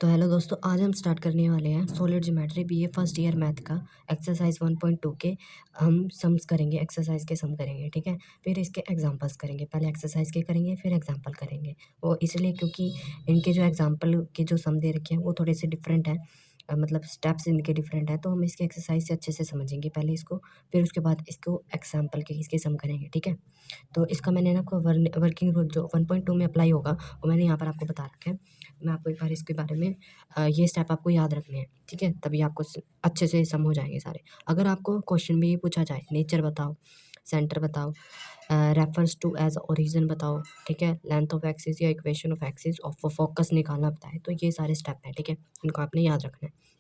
तो हेलो दोस्तों, आज हम स्टार्ट करने वाले हैं solid geometry BA first year math का एक्सरसाइज 1.2 के हम सम्स करेंगे, एक्सरसाइज के सम करेंगे। ठीक है, फिर इसके एग्जांपल्स करेंगे। पहले एक्सरसाइज के करेंगे फिर एग्जांपल करेंगे। वो इसलिए क्योंकि इनके जो एग्जांपल के जो सम दे रखे हैं वो थोड़े से डिफरेंट है, मतलब स्टेप्स इनके डिफरेंट है। तो हम इसके एक्सरसाइज से अच्छे से समझेंगे पहले इसको, फिर उसके बाद इसको एग्जाम्पल के इसके सम करेंगे। ठीक है, तो इसका मैंने ना आपको वर्किंग रूल जो 1.2 में अप्लाई होगा वो मैंने यहाँ पर आपको बता रखा है। मैं आपको एक बार इसके बारे में ये स्टेप आपको याद रखने हैं। ठीक है, तभी आपको अच्छे से सम हो जाएंगे सारे। अगर आपको क्वेश्चन भी पूछा जाए नेचर बताओ, सेंटर बताओ, रेफर्स टू एज ओरिजिन बताओ, ठीक है, लेंथ ऑफ एक्सिस या equation of axis of focus निकालना बताए, तो ये सारे स्टेप हैं। ठीक है, इनको आपने याद रखना है।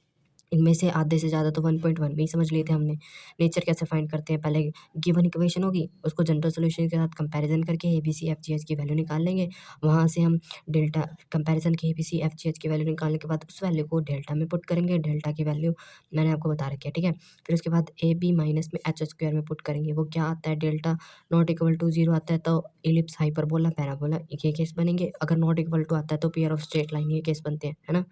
इनमें से आधे से ज़्यादा तो 1.1 में ही समझ लिए थे हमने। नेचर कैसे फाइंड करते हैं, पहले गिवन इक्वेशन होगी उसको जनरल सॉल्यूशन के साथ कंपैरिजन करके A B C F G H की वैल्यू निकाल लेंगे। वहाँ से हम डेल्टा कंपैरिजन के A B C F G H की वैल्यू निकालने के बाद उस वैल्यू को डेल्टा में पुट करेंगे। डेल्टा की वैल्यू मैंने आपको बता रखी है। ठीक है, फिर उसके बाद ए बी माइनस में एच स्क्वायर में पुट करेंगे। वो क्या आता है, delta not equal to zero आता है तो इलिप्स हाइपरबोला पैराबोला ये केस बनेंगे। अगर नॉट इक्वल टू आता है तो पेयर ऑफ स्ट्रेट लाइन ये केस बनते हैं, है ना।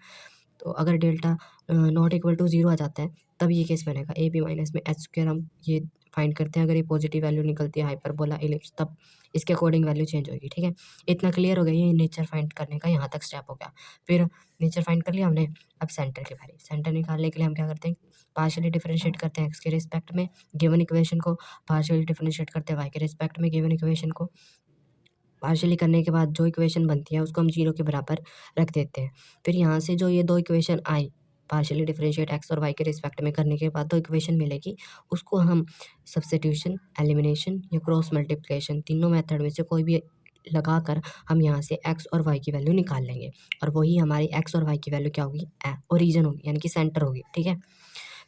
तो अगर delta not equal to zero आ जाता है तब ये केस बनेगा। ए बी माइनस में एच स्क्वायर हम ये फाइंड करते हैं। अगर ये पॉजिटिव वैल्यू निकलती है हाइपरबोला इलिप्स तब इसके अकॉर्डिंग वैल्यू चेंज होगी। ठीक है, इतना क्लियर हो गया, ये नेचर फाइंड करने का यहाँ तक स्टेप हो गया। फिर नेचर फाइंड कर लिया हमने। अब सेंटर की बारी। सेंटर निकालने के लिए हम क्या करते हैं, पार्शियली डिफरेंशिएट करते हैं एक्स के रिस्पेक्ट में गिवन इक्वेशन को, पार्शियली डिफरेंशिएट करते हैं वाई के रिस्पेक्ट में गिवन इक्वेशन को। पार्शियली करने के बाद जो इक्वेशन बनती है उसको हम जीरो के बराबर रख देते हैं। फिर यहाँ से जो ये दो इक्वेशन आई पार्शियली डिफरेंशिएट एक्स और वाई के रिस्पेक्ट में करने के बाद दो इक्वेशन मिलेगी, उसको हम सब्स्टिट्यूशन, एलिमिनेशन या क्रॉस मल्टीप्लिकेशन तीनों मेथड में से कोई भी लगाकर हम यहाँ से एक्स और वाई की वैल्यू निकाल लेंगे। और वही हमारी एक्स और वाई की वैल्यू क्या होगी, ओरिजिन होगी, यानी कि सेंटर होगी। ठीक है,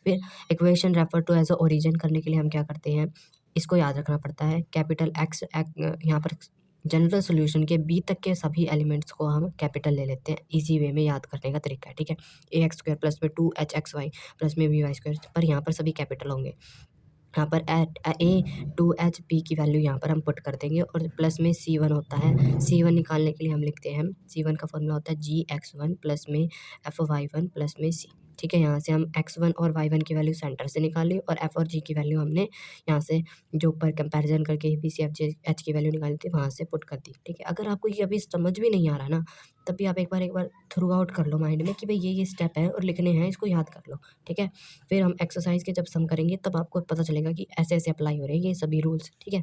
फिर equation refer to as a origin करने के लिए हम क्या करते हैं, इसको याद रखना पड़ता है। कैपिटल एक्स यहाँ पर जनरल सॉल्यूशन के बी तक के सभी एलिमेंट्स को हम कैपिटल ले लेते हैं। इजी वे में याद करने का तरीका है। ठीक है, ए एक्स स्क्वायर प्लस में 2 h x y प्लस में बी वाई स्क्वायर, पर यहाँ पर सभी कैपिटल होंगे। यहाँ पर एट ए 2 h p की वैल्यू यहाँ पर हम पुट कर देंगे और प्लस में c1 होता है। c1 निकालने के लिए हम लिखते हैं, c1 का फॉर्मूला होता है gx1 प्लस में fy1 प्लस में c। ठीक है, यहाँ से हम x1 और y1 की वैल्यू सेंटर से निकाली और f और g की वैल्यू हमने यहाँ से जो ऊपर कंपैरिजन करके B C F G H की वैल्यू निकाली थी वहाँ से पुट कर दी। ठीक है, अगर आपको ये अभी समझ भी नहीं आ रहा ना, तब भी आप एक बार थ्रू आउट कर लो माइंड में कि भाई ये स्टेप है और लिखने हैं, इसको याद कर लो। ठीक है, फिर हम एक्सरसाइज के जब सम करेंगे तब आपको पता चलेगा कि ऐसे-ऐसे अप्लाई हो रहे हैं ये सभी रूल्स। ठीक है,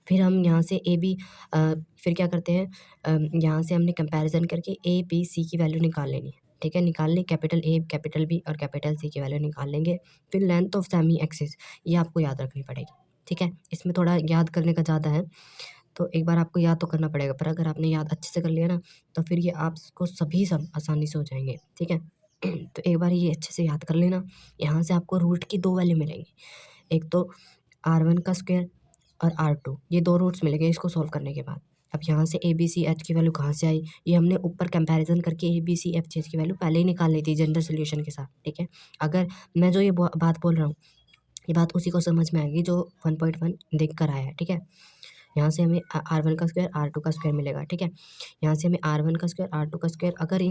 फिर हम यहाँ से ए बी फिर क्या करते हैं, यहाँ से हमने कंपैरिज़न करके ए, बी, सी की वैल्यू निकाल लेनी है। ठीक है, निकाल ली, कैपिटल ए, कैपिटल बी और कैपिटल सी की वैल्यू निकाल लेंगे। फिर लेंथ ऑफ सेमी एक्सिस ये आपको याद रखनी पड़ेगी। ठीक है, इसमें थोड़ा याद करने का ज़्यादा है, तो एक बार आपको याद तो करना पड़ेगा, पर अगर आपने याद अच्छे से कर लिया ना, तो फिर ये आपको सभी सम आसानी से हो जाएँगे। ठीक है, तो एक बार ये अच्छे से याद कर लेना। यहाँ से आपको रूट की 2 वैल्यू मिलेंगी। एक तो r1 का स्क्वायर और r2, ये 2 रूट्स मिलेंगे इसको सॉल्व करने के बाद। अब यहाँ से ए, बी, सी, एच की वैल्यू कहाँ से आई, ये हमने ऊपर कंपैरिज़न करके A, B, C, F, G, H की वैल्यू पहले ही निकाल ली थी जनरल सॉल्यूशन के साथ। ठीक है, अगर मैं जो ये बात बोल रहा हूँ, ये बात उसी को समझ में आएगी जो 1.1 देख कर आया है। ठीक है, यहाँ से हमें r1 का स्क्वायर r2 का स्क्वायर मिलेगा। ठीक है, यहाँ से हमें r1 का स्क्वायर r2 का स्क्वायर, अगर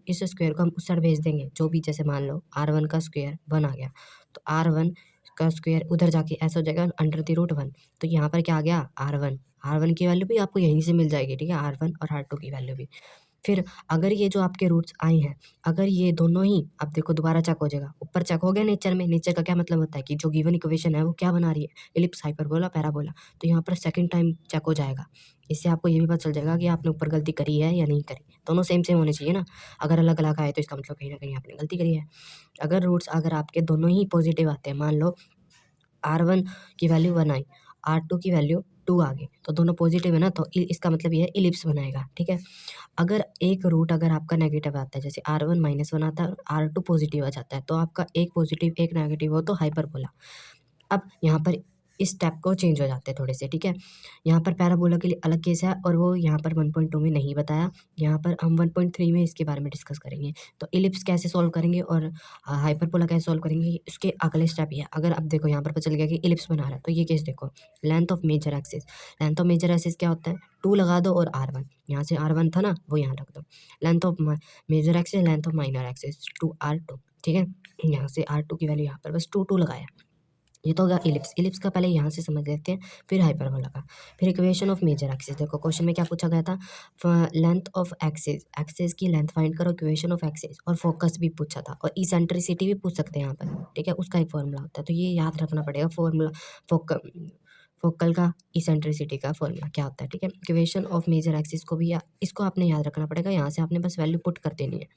इस स्क्वायर को हम उस साइड भेज देंगे, जो भी जैसे मान लो r1 का स्क्वायर 1 आ गया, तो r1 का स्क्वायर उधर जाके ऐसा हो जाएगा अंडर द रूट 1। तो यहाँ पर क्या आ गया, r1 की वैल्यू भी आपको यहीं से मिल जाएगी। ठीक है, r1 और r2 की वैल्यू भी। फिर अगर ये जो आपके रूट्स आए हैं, अगर ये दोनों ही अब देखो दोबारा चेक हो जाएगा, ऊपर चेक हो गया नेचर में। नेचर का क्या मतलब होता है कि जो गिवन इक्वेशन है वो क्या बना रही है, इलिप्स, हाइपरबोला, पैराबोला। तो यहाँ पर सेकंड टाइम चेक हो जाएगा। इससे आपको ये भी पता चल जाएगा कि आपने ऊपर गलती करी है या नहीं करी। दोनों सेम सेम होने चाहिए ना, अगर अलग अलग आए तो इसका मतलब कहीं ना कहीं आपने गलती करी है। अगर रूट्स अगर आपके दोनों ही पॉजिटिव आते हैं, मान लो r1 की वैल्यू 1 आई, r2 की वैल्यू 2 आ गई, तो दोनों पॉजिटिव है ना, तो इसका मतलब ये है इलिप्स बनाएगा। ठीक है, अगर एक रूट अगर आपका नेगेटिव आता है, जैसे r1 -1 आता है और r2 पॉजिटिव आ जाता है, तो आपका एक पॉजिटिव एक नेगेटिव हो तो हाइपरबोला। अब यहाँ पर इस स्टेप को चेंज हो जाते हैं थोड़े से, ठीक है। यहाँ पर पैराबोला के लिए अलग केस है और वो यहाँ पर 1.2 में नहीं बताया। यहाँ पर हम 1.3 में इसके बारे में डिस्कस करेंगे। तो इलिप्स कैसे सॉल्व करेंगे और हाइपरबोला कैसे सॉल्व करेंगे, इसके अगले स्टेप ये है। अगर अब देखो यहाँ पर पता चल गया कि इलिप्स बना रहा है, तो ये केस देखो, length of major axis. Length of major axis क्या होता है, 2 लगा दो और R1, यहाँ से R1 था ना, वो यहाँ रख दो। Length of major axis, length of minor axis 2R2, ठीक है। यहाँ से R2 की वैल्यू यहाँ पर बस 2 लगाया। ये तो हो गया इलिप्स। इलिप्स का पहले यहाँ से समझ लेते हैं, फिर हाइपरबोला का। फिर इक्वेशन ऑफ मेजर एक्सिस, देखो क्वेश्चन में क्या पूछा गया था, लेंथ ऑफ एक्सिस, एक्सिस की लेंथ फाइंड करो, इक्वेशन ऑफ एक्सिस, और फोकस भी पूछा था, और इसेंट्रिसिटी भी पूछ सकते हैं यहाँ पर, ठीक है। उसका एक फॉर्मूला होता है, तो ये याद रखना पड़ेगा फॉर्मूला। फोकल का इसेंट्रिसिटी का फॉर्मूला क्या होता है, ठीक है। इक्वेशन ऑफ मेजर एक्सिस को भी इसको आपने याद रखना पड़ेगा। यहाँ से आपने बस वैल्यू पुट कर देनी है।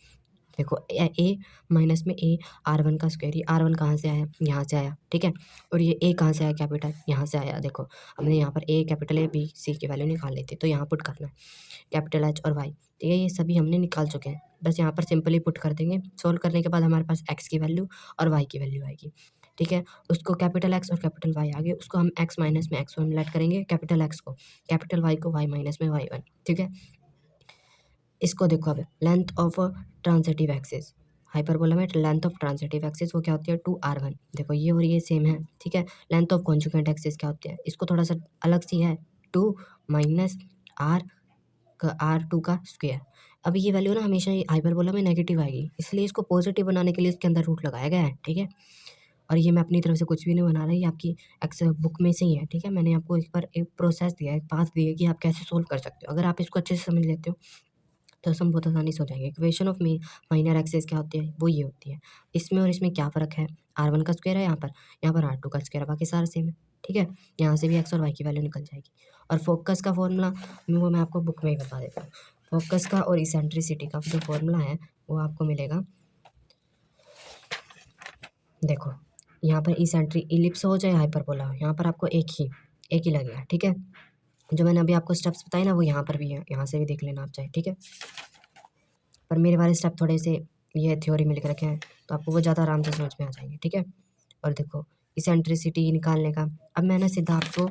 देखो ए माइनस में ए R1 का स्क्वायर, ये R1 कहाँ से आया, यहाँ से आया, ठीक है। और ये ए कहाँ से आया, कैपिटल, यहाँ से आया। देखो हमने यहाँ पर ए कैपिटल ए बी सी की वैल्यू निकाल ली थी, तो यहाँ पुट करना है कैपिटल एच और वाई, ठीक है। ये सभी हमने निकाल चुके हैं, बस यहाँ पर सिंपली पुट कर देंगे। सोल्व करने के बाद हमारे पास एक्स की वैल्यू और वाई की वैल्यू आएगी, ठीक है। उसको कैपिटल एक्स और कैपिटल वाई आगे, उसको हम एक्स माइनस में एक्स वन लेट करेंगे, कैपिटल एक्स को, कैपिटल वाई को वाई माइनस में वाई वन, ठीक है। इसको देखो अब, length of transitive axis, hyperbola में लेंथ ऑफ ट्रांजिटिव एक्सिस वो क्या होती है, 2R1। देखो ये और ये सेम है, ठीक है। लेंथ ऑफ कॉन्जुगेंट एक्सिस क्या होती है, इसको थोड़ा सा अलग सी है, 2 माइनस R का R2 का स्क्वायर। अब ये वैल्यू ना हमेशा हाइपरबोला में नेगेटिव आएगी, इसलिए इसको पॉजिटिव बनाने के लिए इसके अंदर रूट लगाया गया है, ठीक है। और ये मैं अपनी तरफ से कुछ भी नहीं बना रहा, ये आपकी एक्सेल बुक में से ही है, ठीक है। मैंने आपको एक बार एक प्रोसेस दिया है, एक पाथ दिया है कि आप कैसे सोल्व कर सकते हो। अगर आप इसको अच्छे से समझ लेते हो तो सम बहुत आसानी से हो जाएगा। इक्वेशन ऑफ माइनर एक्सिस क्या होती है, वो ये होती है। इसमें और इसमें क्या फ़र्क है, R1 का स्क्वायर है यहाँ पर R2 का स्क्वायर है, बाकी सारा सेम है, ठीक है। यहाँ से भी एक्स और वाई की वैल्यू निकल जाएगी। और फोकस का फॉर्मूला वो मैं आपको बुक में ही बता देता हूँ। फोकस का और इसेंट्रिसिटी का जो फॉर्मूला है वो आपको मिलेगा, देखो यहाँ पर इसेंट्री इलिप्स हो चाहे हाइपरबोला हो, यहाँ पर आपको एक ही लगेगा, ठीक है। जो मैंने अभी आपको स्टेप्स बताए ना वो यहाँ पर भी है, यहाँ से भी देख लेना आप चाहे, ठीक है। पर मेरे वाले स्टेप थोड़े से ये थ्योरी में लिख रखे हैं, तो आपको वो ज़्यादा आराम से समझ में आ जाएंगे, ठीक है। और देखो इसेंट्रिसिटी निकालने का, अब मैं ना सीधा आपको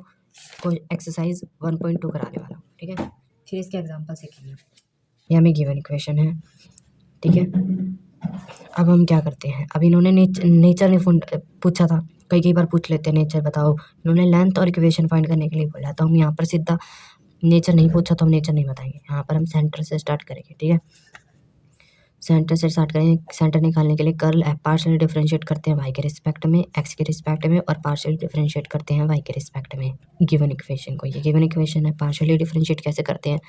कोई एक्सरसाइज 1.2 कराने वाला हूँ, ठीक है। फिर इसके एग्जाम्पल सीखेंगे। ये हमें गिवन इक्वेशन है, ठीक है। अब हम क्या करते हैं, अब इन्होंने नेचर ने पूछा था, कई बार पूछ लेते हैं नेचर बताओ। इन्होंने लेंथ और इक्वेशन फाइंड करने के लिए बोला, तो हम यहाँ पर सीधा नेचर नहीं पूछा तो हम नेचर नहीं बताएंगे, यहाँ पर हम सेंटर से स्टार्ट करेंगे, ठीक है। सेंटर से स्टार्ट करेंगे, सेंटर निकालने के लिए कर्ल पार्शियली डिफरेंशिएट करते हैं वाई के रिस्पेक्ट में, एक्स के रिस्पेक्ट में, और पार्शियली डिफरेंशिएट करते हैं वाई के रिस्पेक्ट में गिवन इक्वेशन को। ये गिवन इक्वेशन है, पार्शियली डिफरेंशिएट कैसे करते हैं,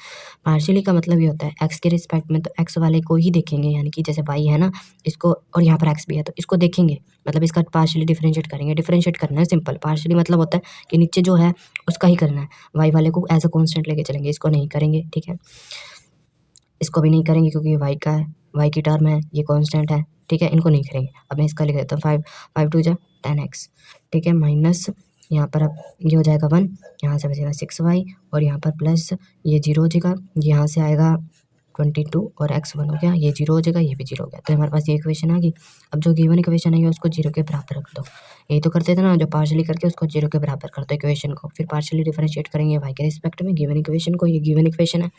पार्शियली का मतलब ये होता है एक्स के रिस्पेक्ट में तो एक्स वाले को ही देखेंगे, यानी कि जैसे वाई है ना इसको, और यहाँ पर एक्स भी है तो इसको देखेंगे, मतलब इसका पार्शियली डिफरेंशिएट करेंगे। डिफरेंशिएट करना है सिंपल, पार्शियली मतलब होता है कि नीचे जो है उसका ही करना है, वाई वाले को एज अ कॉन्स्टेंट लेके चलेंगे, इसको नहीं करेंगे, ठीक है। इसको भी नहीं करेंगे क्योंकि ये वाई का है, वाई की टर्म है, ये कांस्टेंट है, ठीक है। इनको नहीं करेंगे। अब मैं इसका लिख देता हूँ 5 2 जा 10x, ठीक है, माइनस यहाँ पर अब ये हो जाएगा 1, यहाँ से बचेगा 6y, और यहाँ पर प्लस ये 0 हो जाएगा, यहाँ से आएगा 22 और x1 हो गया, ये 0 हो जाएगा, ये भी 0 हो गया, तो हमारे पास ये इक्वेशन आ गई। अब जो गिवन इक्वेशन है उसको 0 के बराबर रख दो। यही तो करते थे ना, जो पार्शियली करके उसको 0 के बराबर कर दो इक्वेशन को, फिर पार्शियली डिफरेंशिएट करेंगे वाई के रिस्पेक्ट में गिवन इक्वेशन को। ये गिवन इक्वेशन है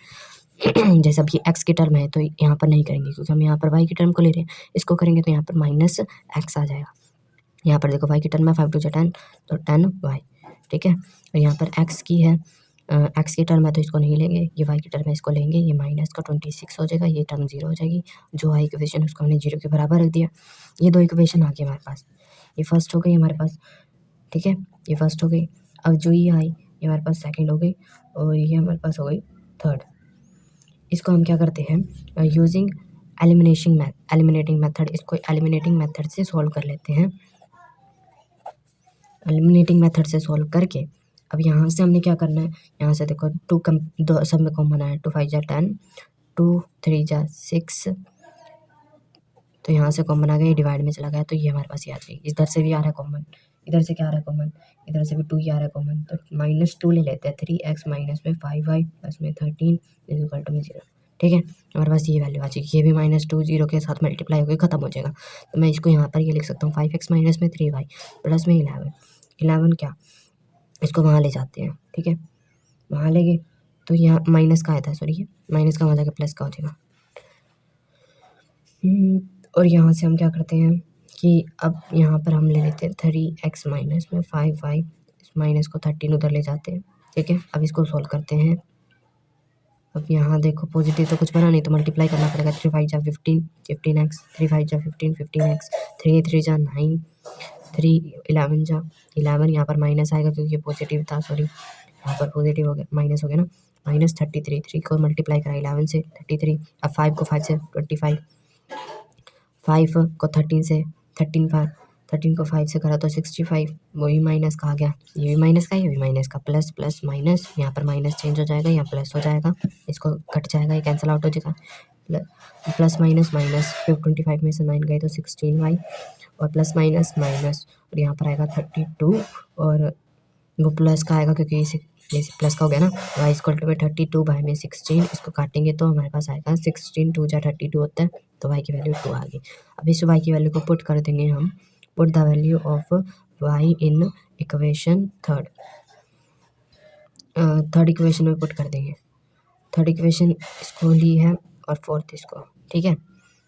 जैसे अब ये एक्स की टर्म है तो यहाँ पर नहीं करेंगे क्योंकि हम यहाँ पर वाई की टर्म को ले रहे हैं, इसको करेंगे तो यहाँ पर माइनस एक्स आ जाएगा। यहाँ पर देखो वाई की टर्म है 5 2 जा 10, तो 10y, ठीक है। और यहाँ पर एक्स की है, एक्स की टर्म है तो इसको नहीं लेंगे, ये वाई की टर्म है इसको लेंगे, ये माइनस का 26 हो जाएगा, ये टर्म 0 हो जाएगी। जो वाई इक्वेशन उसको हमने 0 के बराबर रख दिया। ये 2 इक्वेशन आ गई हमारे पास, ये फर्स्ट हो गई हमारे पास, ठीक है, ये फर्स्ट हो गई। अब जो ये आई ये हमारे पास सेकेंड हो गई, और ये हमारे पास हो गई थर्ड। इसको हम क्या करते हैं, यूजिंग एलिमिनेटिंग मेथड, इसको एलिमिनेटिंग मेथड से सॉल्व कर लेते हैं। एलिमिनेटिंग मेथड से सॉल्व करके अब यहाँ से हमने क्या करना है, यहाँ से देखो दो सब में कॉमन आया, 2 5 जा 10, 2 3 जा 6, तो यहाँ से कॉमन आ गया, डिवाइड में चला गया, तो ये हमारे पास ये आ गई। इधर से भी आ रहा है कॉमन, इधर से क्या आ रहा है कॉमन, इधर से भी 2 ही आ रहा है कॉमन, तो -2 ले लेते हैं, 3x माइनस में 5y प्लस में 13 इज इक्वल टू 0, ठीक है। हमारे पास ये वैल्यू आ जाएगी, ये भी -2 0 के साथ मल्टीप्लाई होकर खत्म हो जाएगा। तो मैं इसको यहाँ पर ये लिख सकता हूँ 5x माइनस में 3y प्लस में 11 क्या इसको वहाँ ले जाते हैं, ठीक है। वहाँ ले गए तो यहाँ माइनस का आया था, सॉरी, ये माइनस का वहाँ जाकर प्लस का हो जाएगा। और यहाँ से हम क्या करते हैं कि अब यहाँ पर हम ले लेते हैं 3x माइनस में 5y, इस माइनस को 13 उधर ले जाते हैं, ठीक है। अब इसको सॉल्व करते हैं। अब यहाँ देखो पॉजिटिव तो कुछ बना नहीं, तो मल्टीप्लाई करना पड़ेगा। 3 5 जा 15, 15x, 3 5 जा 15, 15x, 3 3 जा 9, 3 11 जा 11, यहाँ पर माइनस आएगा क्योंकि ये पॉजिटिव था, सॉरी, यहाँ पर पॉजिटिव हो गया, माइनस हो गया ना, माइनस 33, 3 को मल्टीप्लाई करा 11 से 33, अब 5 को 5 से 25, 5 को 13 से 13 को 5 से करा तो 65, वही माइनस का आ गया, ये भी माइनस का, ये भी माइनस का, प्लस प्लस माइनस, यहाँ पर माइनस चेंज हो जाएगा, यहाँ प्लस हो जाएगा, इसको कट जाएगा, ये कैंसिल आउट हो जाएगा, प्लस माइनस माइनस, फिर 25 में से 9 गए तो 16y, और प्लस माइनस माइनस, और यहाँ पर आएगा 32, और वो प्लस का आएगा क्योंकि ये प्लस का हो गया ना, y इक्वल टू 32 बाय में 16, इसको काटेंगे तो हमारे पास आएगा 16 2 जा 32 होता है, तो y की वैल्यू 2 आ गई। अब इस y की वैल्यू को पुट कर देंगे हम, put the value of y in equation third equation में पुट कर देंगे। थर्ड इक्वेशन इसको ली है और फोर्थ इसको, ठीक है,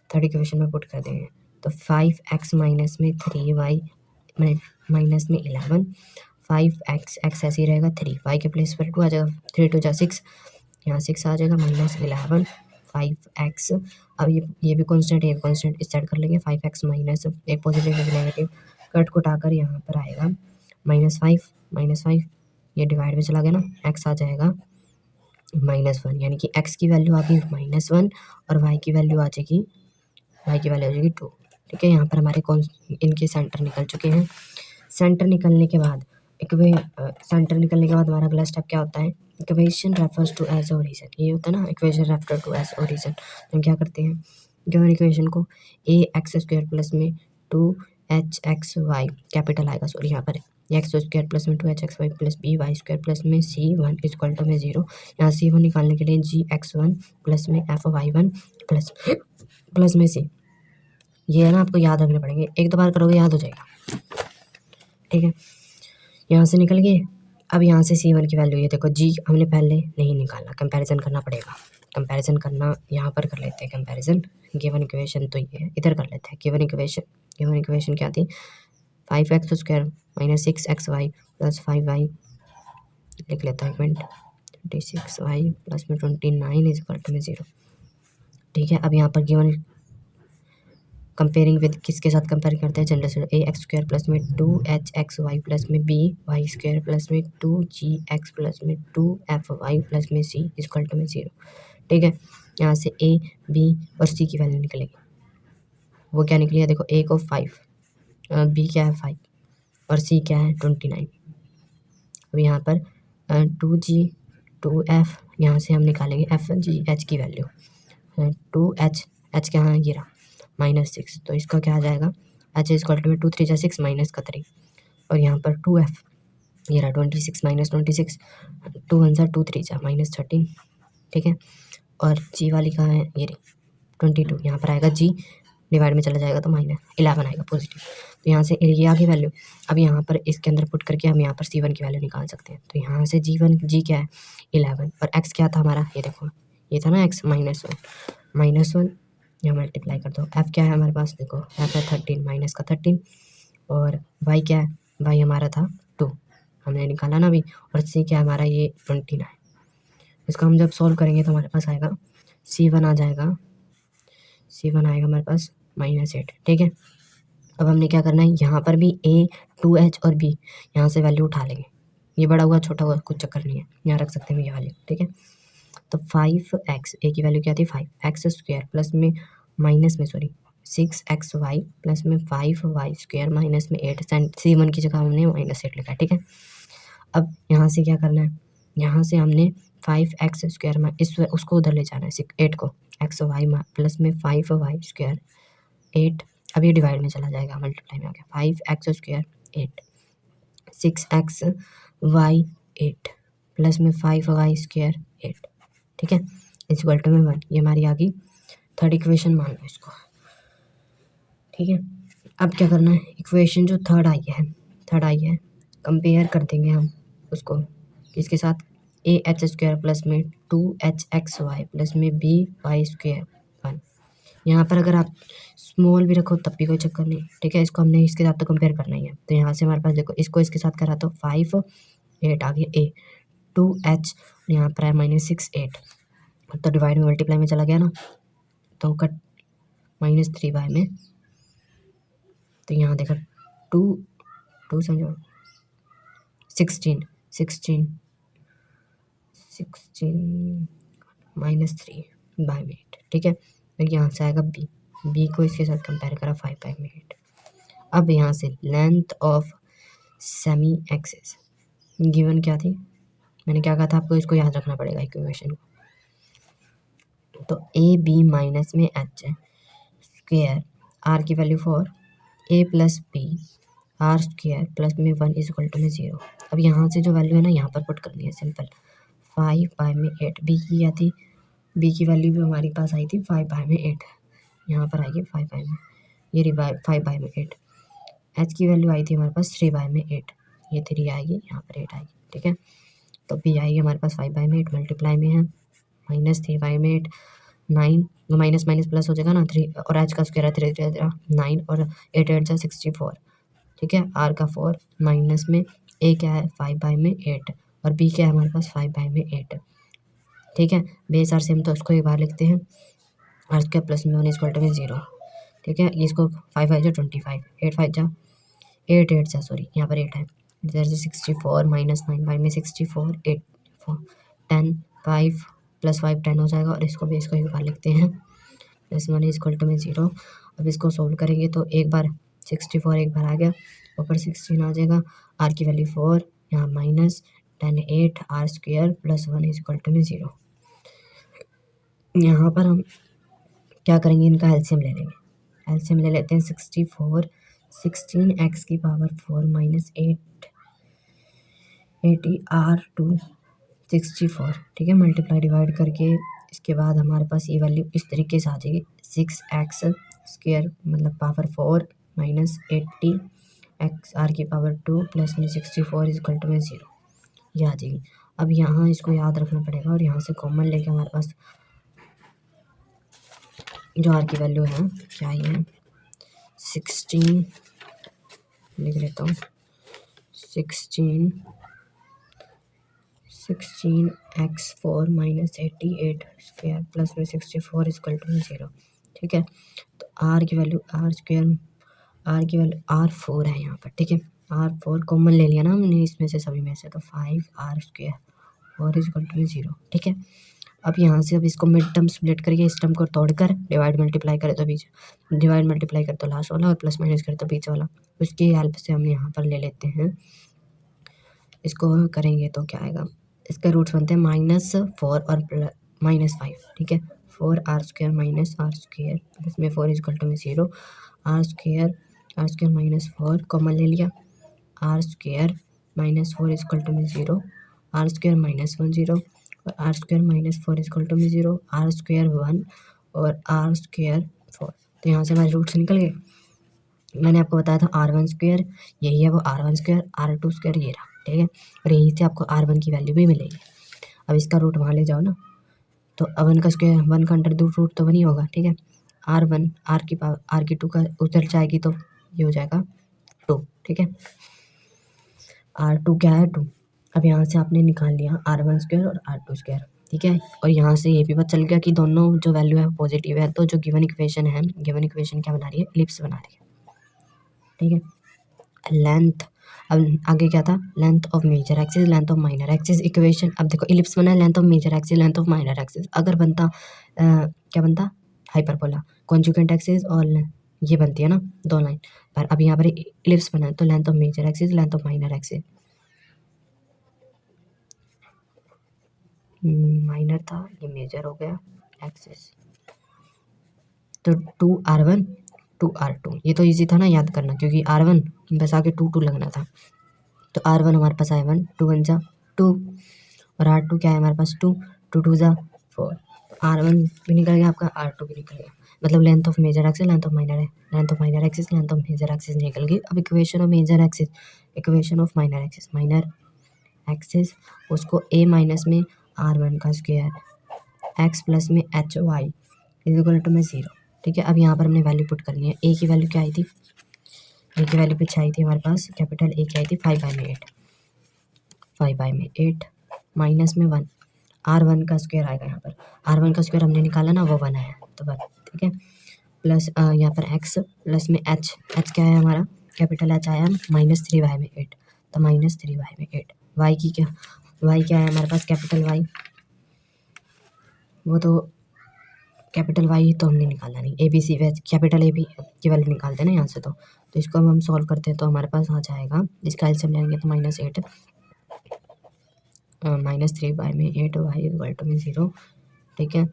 थर्ड इक्वेशन में पुट कर देंगे तो 5x माइनस में 3y माइनस में 11, 5x x ऐसे ही रहेगा, 3 y के प्लेस पर 2 आ जाएगा, 3 2 जा 6, यहाँ 6 आ जाएगा, माइनस 11 5x, अब ये भी कांस्टेंट है, ये कांस्टेंट इस साइड कर लेंगे, 5x माइनस एक पॉजिटिव एक नेगेटिव, कट को उठाकर यहाँ पर आएगा -5, ये डिवाइड में चला गया ना, x आ जाएगा -1, यानी कि x की वैल्यू आ गई -1 और y की वैल्यू आ जाएगी 2, ठीक है। यहाँ पर हमारे इनके सेंटर निकल चुके हैं। सेंटर निकलने के बाद हमारा अगला स्टेप क्या होता है, equation refers to as origin, ये होता है ना, equation refer to as origin, तो हम क्या करते हैं, गिवन इक्वेशन को ax² प्लस में 2hxy कैपिटल आएगा, सॉरी, यहाँ पर x² प्लस में 2hxy प्लस by² प्लस में c1 इक्वल टू में 0, यहाँ c1 निकालने के लिए gx1 प्लस में fy1 प्लस में c, ये है ना, आपको याद रखने पड़ेंगे, एक दो बार करोगे याद हो जाएगा, ठीक है। यहाँ से निकल गए, अब यहाँ से c1 की वैल्यू, ये देखो g हमने पहले नहीं निकाला, कंपैरिजन करना पड़ेगा, कंपैरिजन करना यहाँ पर कर लेते हैं, कंपैरिजन गिवन इक्वेशन तो ये है, इधर कर लेते हैं गिवन इक्वेशन क्या थी, 5x² minus 6xy plus 5y, लिख लेता हूँ 1 मिनट, 26y प्लस में 29 इज इक्वल टू में 0, ठीक है। अब यहाँ पर गिवन कंपेयरिंग विद किसके साथ कंपेयर करते हैं, जनरल ax² प्लस में 2hxy प्लस में by² प्लस में 2gx प्लस में 2fy प्लस में c इक्वल टू में 0, ठीक है। यहाँ से a b और c की वैल्यू निकलेगी, वो क्या निकली है, देखो a को 5, b क्या है 5 और c क्या है 29। अब यहाँ पर 2g 2f, यहाँ से हम निकालेंगे f g h की वैल्यू, 2h क्या है, ये रहा -6, तो इसका क्या आ जाएगा, h इक्वल टू में 2 3 जा 6 माइनस का 3, और यहाँ पर 2f, ये रहा 26 माइनस 26, 2 1 जा 2 3 जा -13, ठीक है। और g वाली कहाँ है, ये रही 22, यहाँ पर आएगा g डिवाइड में चला जाएगा तो -11 आएगा पॉजिटिव, तो यहाँ से ये आ गई वैल्यू। अब यहाँ पर इसके अंदर पुट करके हम यहाँ पर c1 की वैल्यू निकाल सकते हैं, तो यहाँ से g क्या है 11, और x क्या था हमारा, ये देखो, ये था ना x -1, यहाँ मल्टीप्लाई कर दो, f क्या है हमारे पास, देखो f है 13 माइनस का 13, और y क्या है, y हमारा था 2, हमने निकाला ना अभी, और c क्या है हमारा, ये 29, इसको हम जब सॉल्व करेंगे तो हमारे पास आएगा c1 आ जाएगा, c1 आएगा हमारे पास -8, ठीक है। अब हमने क्या करना है, यहाँ पर भी a 2h और b, यहाँ से वैल्यू उठा लेंगे, ये बड़ा हुआ छोटा हुआ कुछ चक्कर नहीं है, यहाँ रख सकते हैं ये वैल्यू, ठीक है। तो 5x, a की वैल्यू क्या थी 5x² प्लस में माइनस में, सॉरी, 6xy प्लस में 5y² माइनस में 8, c1 की जगह हमने -8 लिखा है, ठीक है। अब यहाँ से क्या करना है, यहाँ से हमने 5x² इस उसको उधर ले जाना है 8 को, xy प्लस में 5y² 8, अब ये डिवाइड में चला जाएगा, मल्टीप्लाई में आ गया 5x² 8, 6xy 8 प्लस में 5y² 8, ठीक है, इक्वल टू में 1, ये हमारी आ गई थर्ड इक्वेशन, मान लो इसको, ठीक है। अब क्या करना है, इक्वेशन जो थर्ड आई है कंपेयर कर देंगे हम उसको किसके साथ, ए एच स्क्वायर प्लस में 2hxy प्लस में बी वाई स्क्वायर 1। यहाँ पर अगर आप स्मॉल भी रखो तब भी कोई चक्कर नहीं, ठीक है। इसको हमने इसके साथ तो कंपेयर करना ही है, तो यहाँ से हमारे पास देखो इसको इसके साथ करा तो 5 8 आ गया ए, 2h यहाँ पर है -6 8, तो डिवाइड में मल्टीप्लाई में चला गया ना, तो कट -3 में, तो यहाँ देखो 2 2 समझो 16 16 16 -3/8, ठीक है। फिर यहाँ से आएगा बी, बी को इसके साथ कंपेयर करा 5/8। अब यहाँ से length of semi axis given क्या थी, मैंने क्या कहा था आपको, इसको याद रखना पड़ेगा इक्वेशन को। तो ए बी माइनस में एच स्क्वेयर आर की value 4 A plus B R square plus में 1 = 0। अब यहाँ से जो वैल्यू है ना यहाँ पर पुट करनी है, सिंपल 5/8। बी की क्या थी, बी की वैल्यू भी हमारे पास आई थी 5/8, यहाँ पर आएगी 5/8, ये रही 5/8। एच की वैल्यू आई थी हमारे पास 3/8, ये 3 आएगी, यहाँ पर 8 आएगी, ठीक है। तो बी आएगी हमारे पास 5/8 मल्टीप्लाई में है -3/8, 9 माइनस माइनस प्लस हो जाएगा ना, 3 और एच का स्क्वायर है 3 3 9 और 8 8 64, ठीक है। आर का 4 माइनस में ए क्या है 5/8 और बी क्या है हमारे पास 5/8, ठीक है। बेस आर सेम तो उसको एक बार लिखते हैं, आर स्क्वायर प्लस में 1 = 0, ठीक है। इसको 5 5 जा 25, 8 5 जा 8 8 जा सॉरी यहाँ पर 8 है, इधर से 64 -9 में 64 8 4 10 5 + 5 10 हो जाएगा, और इसको भी इसको एक बार लिखते हैं +1 = 0। अब इसको सोल्व करेंगे तो एक बार 64 एक बार आ गया, ऊपर 16 आ जाएगा, आर की वैल्यू 4, यहाँ -10 8 आर स्क्वायर प्लस 1 = 0। यहाँ पर हम क्या करेंगे, इनका एलसीएम ले लेंगे, एलसीएम ले लेते हैं 64 16x की पावर 4 -8 80 R2 64, ठीक है। मल्टीप्लाई डिवाइड करके इसके बाद हमारे पास ये वैल्यू इस तरीके से आ जाएगी 6x स्क्वायर मतलब पावर 4 -80 x r की पावर 2 प्लस में 64 = 0, ये आ जाएगी। अब यहाँ इसको याद रखना पड़ेगा, और यहाँ से कॉमन लेके हमारे पास जो आर की वैल्यू है क्या ये है 16 लिख लेता हूँ 16x4 -88 स्क्वायर प्लस में 64 = 0, ठीक है। तो आर की वैल्यू R4 है यहाँ पर, ठीक है। R4 कॉमन ले लिया ना हमने इसमें से सभी में से, तो 5r स्क्वायर 4 = 0, ठीक है। अब यहाँ से अब इसको मिड टर्म स्प्लिट करके इस टर्म को तोड़कर डिवाइड मल्टीप्लाई करें तो बीच, डिवाइड मल्टीप्लाई करें तो लास्ट वाला और प्लस माइनस करें तो बीच वाला, उसकी हेल्प से हम यहाँ पर ले लेते हैं, इसको करेंगे तो क्या आएगा, इसके रूट्स बनते हैं -4 और -5, ठीक है। 4r square -r square plus में 4 = 0, r स्क्वायर -4 कॉमन ले लिया, r स्क्वायर -4 = 0, r स्क्वायर -1 0 और r स्क्वायर -4 = 0, r स्क्वायर 1 और r स्क्वायर 4। तो यहाँ से हमारे रूट्स निकल गए। मैंने आपको बताया था R1 स्क्वायर यही है, वो R1 स्क्वायर R2 स्क्वायर ये रहा, ठीक है। और यहीं से आपको R1 की वैल्यू भी मिलेगी। अब इसका रूट वहाँ ले जाओ ना, तो 1 का स्क्वायर 1 का अंडर रूट तो 1 ही होगा, ठीक है। R1 R की पावर R की 2 का उधर जाएगी तो ये हो जाएगा 2, ठीक है। R2 क्या है 2। अब यहाँ से आपने निकाल लिया R1 स्क्वायर और R2 स्क्वायर, ठीक है। और यहाँ से ये भी पता चल गया कि दोनों जो वैल्यू है पॉजिटिव है, तो जो गिवन इक्वेशन है, गिवन इक्वेशन क्या बना रही है, इलिप्स बना रही है, ठीक है। लेंथ, अब आगे क्या था, length of major axis length of minor axis equation. अब देखो इलिप्स बना है, length of major axis length of minor axis, अगर बनता क्या बनता, हाइपरबोला कॉन्जुगेंट एक्सिस, और ये बनती है ना दो लाइन पर। अब यहाँ पर इलिप्स बना है तो length of major axis length of minor axis, minor था ये मेजर हो गया एक्सिस, तो 2r1 2r2, ये तो इजी था ना याद करना, क्योंकि r1 बस आगे 2 2 लगना था। तो R1 हमारे पास आया 1 2 1 जा 2 और R2 क्या है हमारे पास 2 2 2 जा 4, R1 भी निकल गया आपका, R2 भी निकल गया, मतलब length of major axis length of minor है, length of minor axis length of major axis निकल गई। अब equation of major axis equation of minor axis, minor axis, उसको a माइनस में r1 का स्क्वायर x प्लस में H Y is equal to में 0। ठीक है, अब यहाँ पर हमने वैल्यू पुट करनी है। a की वैल्यू क्या आई थी, a की वैल्यू पीछे आई थी हमारे पास, कैपिटल A की आई थी 5/8, 5/8 माइनस में 1, r1 का स्क्वायर आएगा यहाँ पर, r1 का स्क्वायर हमने निकाला ना, वो 1 आया तो 1। ठीक है, प्लस यहाँ पर x प्लस में h, h क्या है हमारा, कैपिटल H आया -3/8, तो -3/8। y की क्या, y क्या है हमारे पास, कैपिटल Y, वो तो कैपिटल Y तो हमने निकाला नहीं, A B C capital A B की वैल्यू निकालते हैं ना यहाँ से। तो इसको हम सॉल्व करते हैं तो हमारे पास आ जाएगा, इसका एलसीएम लेंगे तो -8 -3/8 वाई इक्वल टू में 0। ठीक है,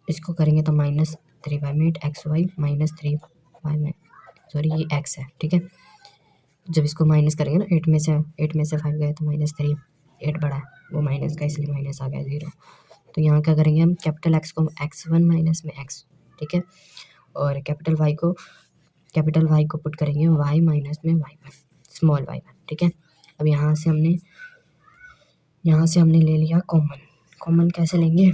इसको करेंगे तो -3/8 एक्स वाई -3/, सॉरी ये x है। ठीक है, जब इसको माइनस करेंगे ना, 8 में से 5 गए तो -3, 8 बड़ा है वो माइनस का, इसलिए माइनस आ गया 0। तो यहाँ क्या करेंगे हम, कैपिटल X को x1 माइनस में x, ठीक है, और कैपिटल Y को पुट करेंगे y माइनस में y1, स्मॉल y1। ठीक है, अब यहाँ से हमने ले लिया कॉमन कैसे लेंगे,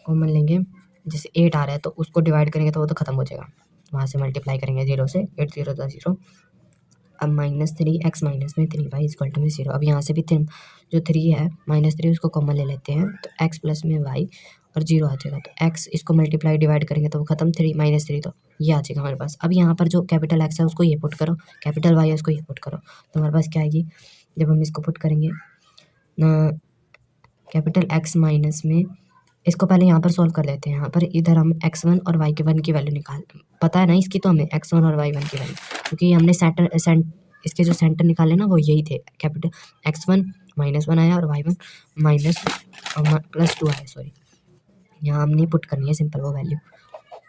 कॉमन लेंगे, जैसे 8 आ रहा है तो उसको डिवाइड करेंगे तो वो तो खत्म हो जाएगा, वहाँ से मल्टीप्लाई करेंगे 0 से, 8 0 था 0। अब -3x माइनस में 3y इक्वल टू में 0। अब यहाँ से भी जो 3 है -3 उसको कॉमन ले लेते हैं, तो x प्लस में y और 0 आ जाएगा, तो x इसको मल्टीप्लाई डिवाइड करेंगे तो वो खत्म, 3 -3 तो ये आ जाएगा हमारे पास। अब यहाँ पर जो कैपिटल x है उसको ये पुट करो, कैपिटल y है उसको ये पुट करो, तो हमारे पास क्या आएगी, जब हम इसको पुट करेंगे कैपिटल x माइनस में, इसको पहले यहाँ पर सॉल्व कर लेते हैं। यहाँ पर इधर हम x1 और y1 की वैल्यू निकाल, पता है ना इसकी तो हमें x1 और y1 की वैल्यू, क्योंकि हमने इसके जो सेंटर निकाले ना वो यही थे, कैपिटल x1 -1 आया और y1 +2 आया, सॉरी यहाँ हमने पुट करनी है सिंपल वो वैल्यू,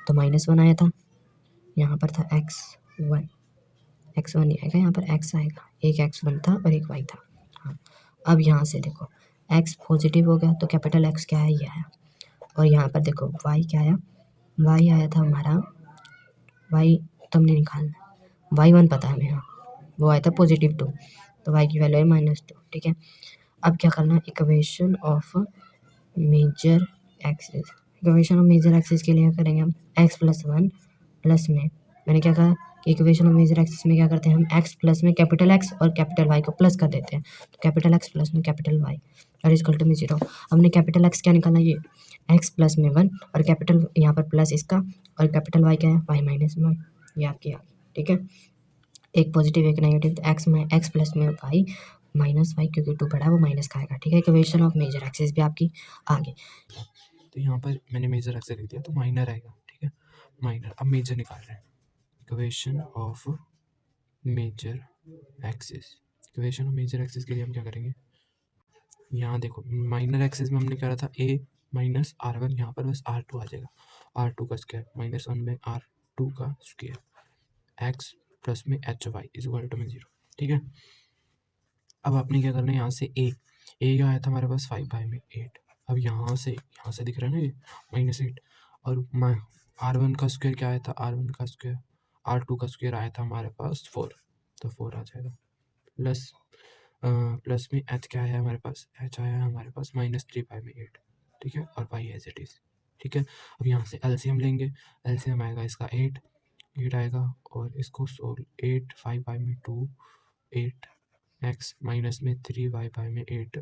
तो -1 आया था, यहाँ पर था x1 नहीं आएगा, यहाँ पर x आएगा, एक x1 था और एक y था। हाँ, अब यहाँ से देखो x पॉजिटिव हो गया तो कैपिटल X क्या है, ये आया, और यहाँ पर देखो y क्या आया, y आया था हमारा, y तो हमने निकालना, y1 पता है हमें, हाँ वो आया था +2, तो y की वैल्यू है -2। ठीक है, अब क्या करना है, इक्वेशन ऑफ मेजर एक्सिस के लिए क्या करेंगे हम, x प्लस 1 प्लस में, मैंने क्या कहा कि इक्वेशन ऑफ मेजर एक्सिस में क्या करते हैं हम, x प्लस में कैपिटल X और कैपिटल Y को प्लस कर देते हैं, तो कैपिटल X प्लस में कैपिटल Y और इक्वल टू में 0। हमने कैपिटल X क्या निकालना, ये x प्लस में 1 और कैपिटल यहाँ पर प्लस इसका, और कैपिटल Y क्या है, y माइनस में, ये आपकी आ गई। ठीक है, एक पॉजिटिव एक नेगेटिव, तो x प्लस में y माइनस y, क्योंकि 2 बड़ा है वो माइनस का आएगा। ठीक है, इक्वेशन ऑफ मेजर एक्सिस भी आपकी आ गई। तो यहाँ पर मैंने मेजर एक्सिस लिख दिया तो माइनर आएगा। ठीक है, माइनर, अब मेजर निकाल रहे हैं, equation of major axis. Equation of major axis के लिए हम क्या करेंगे, यहाँ देखो माइनर एक्सिस में हमने क्या रहा था, a माइनस r1, यहाँ पर बस r2 आ जाएगा, r2 का स्क्वायर -1 में r2 का स्क्वायर, x प्लस में H Y is equal to में 0। ठीक है, अब आपने क्या करना है, यहाँ से a क्या आया था हमारे पास 5/8, अब यहाँ से दिख रहा है ना ये -8, और r1 का स्क्वायर क्या आया था, r1 का स्क्वायर r2 का स्क्वायर आया था हमारे पास 4, तो 4 आ जाएगा, प्लस में h क्या आया हमारे पास, h आया है हमारे पास -3/8। ठीक है, और y एज इट इज़। ठीक है, अब यहाँ से एलसीएम लेंगे, एलसीएम आएगा इसका 8 आएगा, और इसको 8 5/2 8 x माइनस में 3y/8,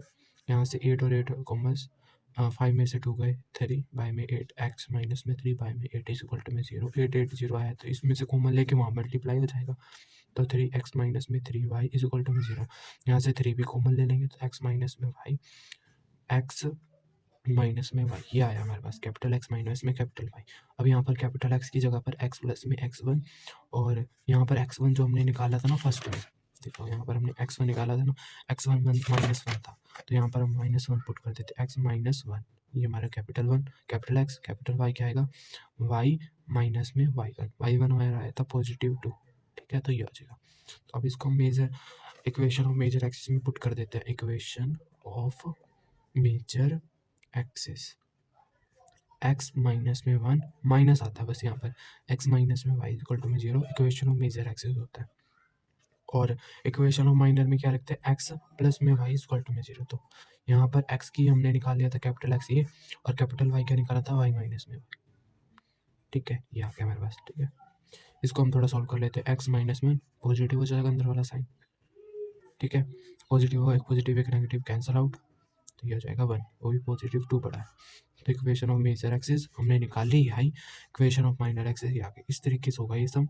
यहाँ से 8 और 8 कॉमर्स, 5 में से 2 गए, 3/8 x माइनस में 3/8 इज इक्वल टू में 0। 8 8 0 आया तो इसमें से कॉमन लेके वहाँ मल्टीप्लाई हो जाएगा, तो 3x माइनस में 3y इज इक्वल टू में 0। यहाँ से 3 भी कॉमन ले लेंगे तो x माइनस में y, x माइनस में y, ये आया हमारे पास, कैपिटल X माइनस में कैपिटल Y। अब यहाँ पर कैपिटल X की जगह पर x प्लस में x1, और यहाँ पर x1 जो हमने निकाला था ना फर्स्ट में, देखो यहाँ पर हमने x1 निकाला था ना, x1 -1 था, तो यहाँ पर हम -1 पुट कर देते, x -1, ये हमारा capital 1, capital X, capital Y क्या आएगा, y माइनस में y1 हमारा आया था +2। ठीक है, तो ये आ जाएगा। तो अब इसको major equation of major axis में पुट कर देते हैं, equation of major axis, x minus में 1 माइनस आता है बस यहाँ पर, x माइनस में y इक्वल टू में 0 इक्वेशन ऑफ मेजर एक्सिस होता है। और इक्वेशन ऑफ माइनर में क्या लिखते हैं, एक्स प्लस में वाई इक्वल टू में 0। तो यहाँ पर एक्स की हमने निकाल लिया था कैपिटल एक्स ये, और कैपिटल वाई क्या निकाला था, वाई माइनस में वाई। ठीक है, ये आ गया हमारे पास। ठीक है, इसको हम थोड़ा सॉल्व कर लेते हैं। एक्स माइनस में पॉजिटिव हो जाएगा अंदर वाला साइन। ठीक है, पॉजिटिव एक नेगेटिव कैंसल आउट, तो ये हो जाएगा 1, वो भी पॉजिटिव 2 पड़ा है। तो इक्वेशन ऑफ मेजर एक्सिस हमने निकाल ली, यही इक्वेशन ऑफ माइनर एक्सिस ये आ गई। इस तरीके से होगा ये सम।